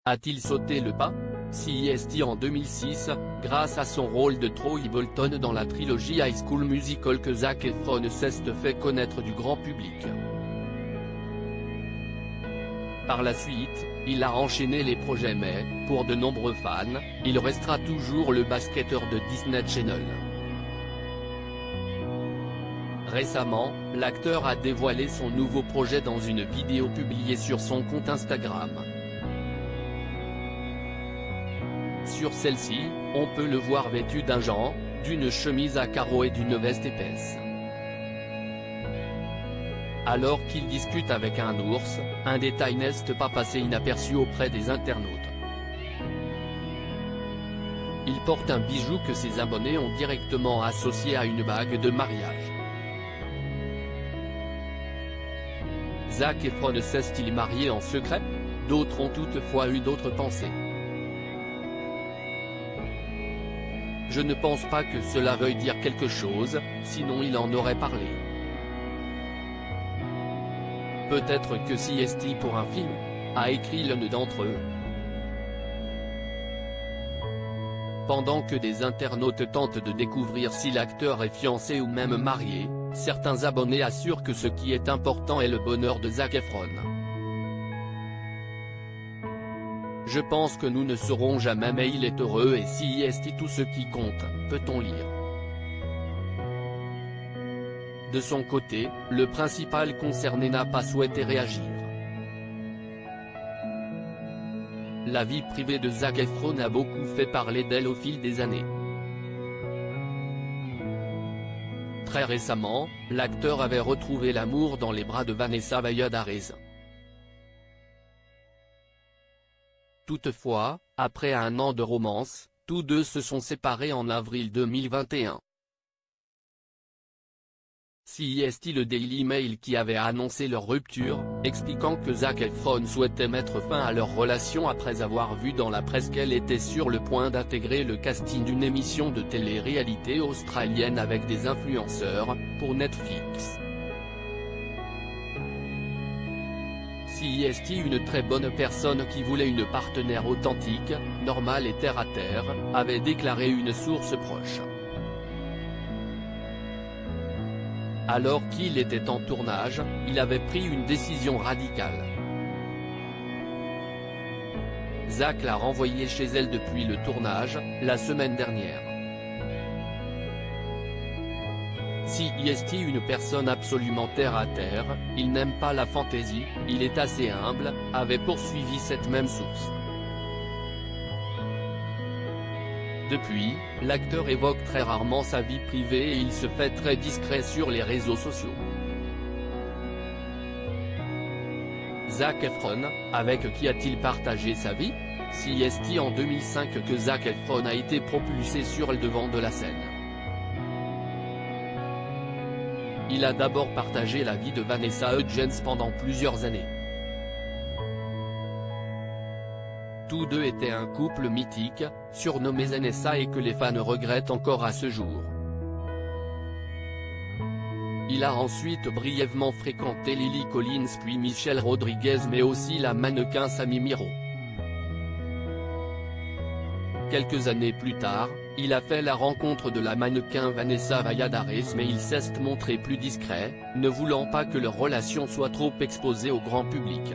A-t-il sauté le pas? CEST en 2006, grâce à son rôle de Troy Bolton dans la trilogie High School Musical que Zac Efron s'est fait connaître du grand public. Par la suite, il a enchaîné les projets mais, pour de nombreux fans, il restera toujours le basketteur de Disney Channel. Récemment, l'acteur a dévoilé son nouveau projet dans une vidéo publiée sur son compte Instagram. Sur celle-ci, on peut le voir vêtu d'un gant, d'une chemise à carreaux et d'une veste épaisse. Alors qu'il discute avec un ours, un détail n'est pas passé inaperçu auprès des internautes. Il porte un bijou que ses abonnés ont directement associé à une bague de mariage. Zac Efron s'est-il marié en secret? D'autres ont toutefois eu d'autres pensées. Je ne pense pas que cela veuille dire quelque chose, sinon il en aurait parlé. Peut-être que CEST pour un film, a écrit l'un d'entre eux. Pendant que des internautes tentent de découvrir si l'acteur est fiancé ou même marié, certains abonnés assurent que ce qui est important est le bonheur de Zac Efron. Je pense que nous ne saurons jamais mais il est heureux et CEST tout ce qui compte, peut-on lire. De son côté, le principal concerné n'a pas souhaité réagir. La vie privée de Zac Efron a beaucoup fait parler d'elle au fil des années. Très récemment, l'acteur avait retrouvé l'amour dans les bras de Vanessa Valladares. Toutefois, après un an de romance, tous deux se sont séparés en avril 2021. CEST le Daily Mail qui avait annoncé leur rupture, expliquant que Zac Efron souhaitait mettre fin à leur relation après avoir vu dans la presse qu'elle était sur le point d'intégrer le casting d'une émission de télé-réalité australienne avec des influenceurs, pour Netflix. CEST une très bonne personne qui voulait une partenaire authentique, normale et terre-à-terre, avait déclaré une source proche. Alors qu'il était en tournage, il avait pris une décision radicale. Zac l'a renvoyée chez elle depuis le tournage, la semaine dernière. CEST une personne absolument terre-à-terre, il n'aime pas la fantaisie, il est assez humble, avait poursuivi cette même source. Depuis, l'acteur évoque très rarement sa vie privée et il se fait très discret sur les réseaux sociaux. Zac Efron, avec qui a-t-il partagé sa vie? CEST en 2005 que Zac Efron a été propulsé sur le devant de la scène. Il a d'abord partagé la vie de Vanessa Hudgens pendant plusieurs années. Tous deux étaient un couple mythique, surnommé NSA et que les fans regrettent encore à ce jour. Il a ensuite brièvement fréquenté Lily Collins puis Michelle Rodriguez mais aussi la mannequin Sammy Miro. Quelques années plus tard, il a fait la rencontre de la mannequin Vanessa Valladares mais il s'est montré plus discret, ne voulant pas que leur relation soit trop exposée au grand public.